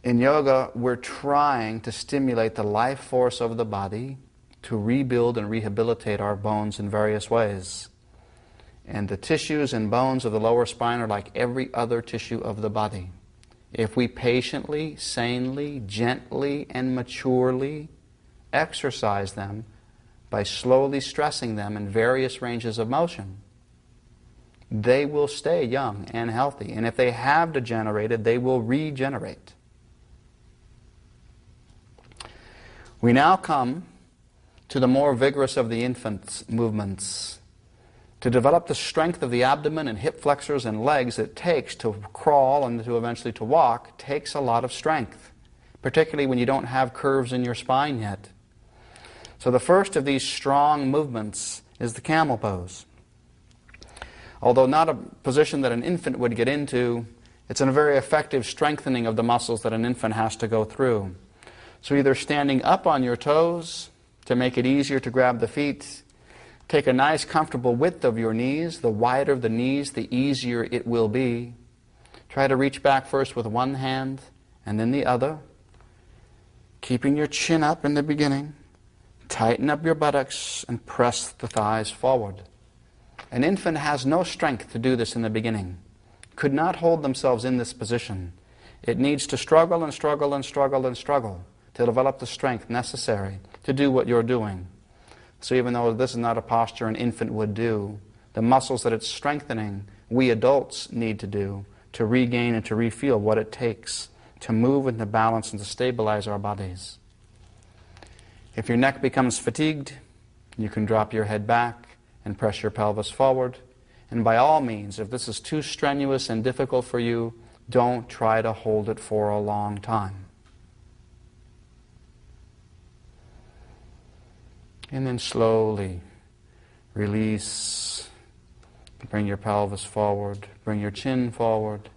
In yoga, we're trying to stimulate the life force of the body to rebuild and rehabilitate our bones in various ways. And the tissues and bones of the lower spine are like every other tissue of the body. If we patiently, sanely, gently, and maturely exercise them by slowly stressing them in various ranges of motion, they will stay young and healthy. And if they have degenerated, they will regenerate. We now come to the more vigorous of the infant's movements. To develop the strength of the abdomen and hip flexors and legs it takes to crawl and to eventually to walk takes a lot of strength, particularly when you don't have curves in your spine yet. So the first of these strong movements is the camel pose. Although not a position that an infant would get into, it's a very effective strengthening of the muscles that an infant has to go through. So either standing up on your toes to make it easier to grab the feet, take a nice comfortable width of your knees. The wider the knees, the easier it will be. Try to reach back first with one hand and then the other, keeping your chin up in the beginning. Tighten up your buttocks and press the thighs forward. An infant has no strength to do this in the beginning. Could not hold themselves in this position. It needs to struggle and struggle and struggle and struggle to develop the strength necessary to do what you're doing. So even though this is not a posture an infant would do, the muscles that it's strengthening, we adults need to do to regain and to refeel what it takes to move and to balance and to stabilize our bodies. If your neck becomes fatigued, you can drop your head back and press your pelvis forward. And by all means, if this is too strenuous and difficult for you, don't try to hold it for a long time. And then slowly release. Bring your pelvis forward, bring your chin forward,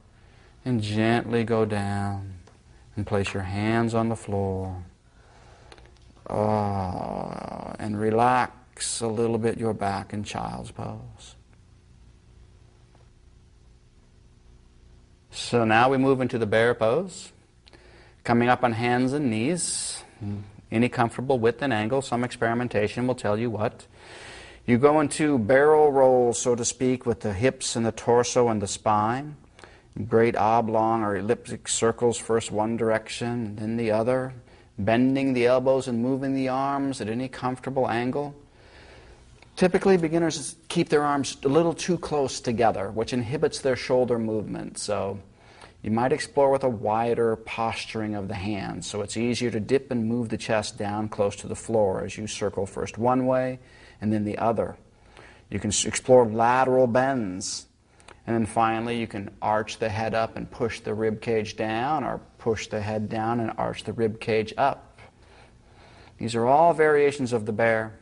and gently go down and place your hands on the floor. And relax a little bit your back in child's pose. So now we move into the bear pose, coming up on hands and knees. Any comfortable width and angle. Some experimentation will tell you what. You go into barrel rolls, so to speak, with the hips and the torso and the spine. Great oblong or elliptic circles, first one direction, then the other. Bending the elbows and moving the arms at any comfortable angle. Typically, beginners keep their arms a little too close together, which inhibits their shoulder movement. So you might explore with a wider posturing of the hands, so it's easier to dip and move the chest down close to the floor as you circle first one way and then the other. You can explore lateral bends, and then finally you can arch the head up and push the rib cage down, or push the head down and arch the rib cage up. These are all variations of the bear.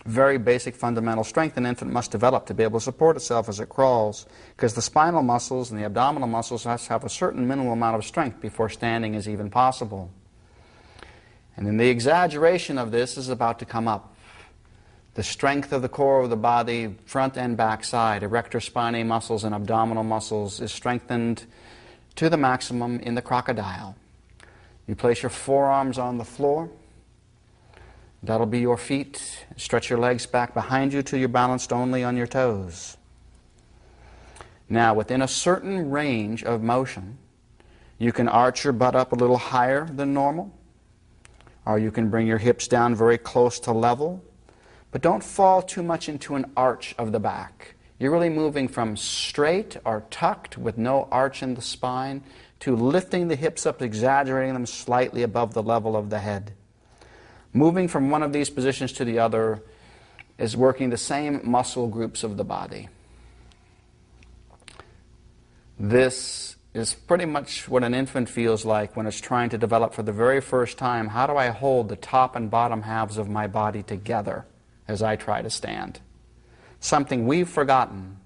Very basic fundamental strength an infant must develop to be able to support itself as it crawls, because the spinal muscles and the abdominal muscles have a certain minimal amount of strength before standing is even possible. And then the exaggeration of this is about to come up. The strength of the core of the body, front and back side, erector spinae muscles and abdominal muscles, is strengthened to the maximum in the crocodile. You place your forearms on the floor. That'll be your feet. Stretch your legs back behind you till you're balanced only on your toes. Now, within a certain range of motion, you can arch your butt up a little higher than normal, or you can bring your hips down very close to level, but don't fall too much into an arch of the back. You're really moving from straight or tucked with no arch in the spine to lifting the hips up, exaggerating them slightly above the level of the head. Moving from one of these positions to the other is working the same muscle groups of the body. This is pretty much what an infant feels like when it's trying to develop for the very first time. How do I hold the top and bottom halves of my body together as I try to stand? Something we've forgotten,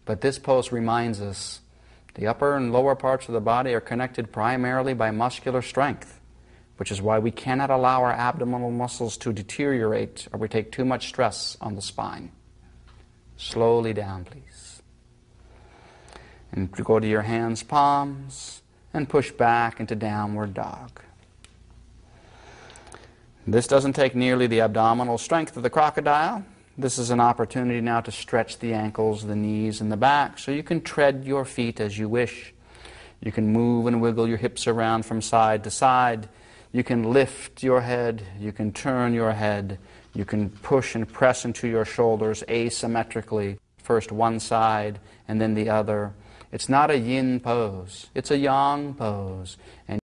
but this pose reminds us the upper and lower parts of the body are connected primarily by muscular strength, which is why we cannot allow our abdominal muscles to deteriorate or we take too much stress on the spine. Slowly down, please. And go to your hands, palms, and push back into downward dog. This doesn't take nearly the abdominal strength of the crocodile. This is an opportunity now to stretch the ankles, the knees, and the back, so you can tread your feet as you wish. You can move and wiggle your hips around from side to side. You can lift your head. You can turn your head. You can push and press into your shoulders asymmetrically, first one side and then the other. It's not a yin pose. It's a yang pose. And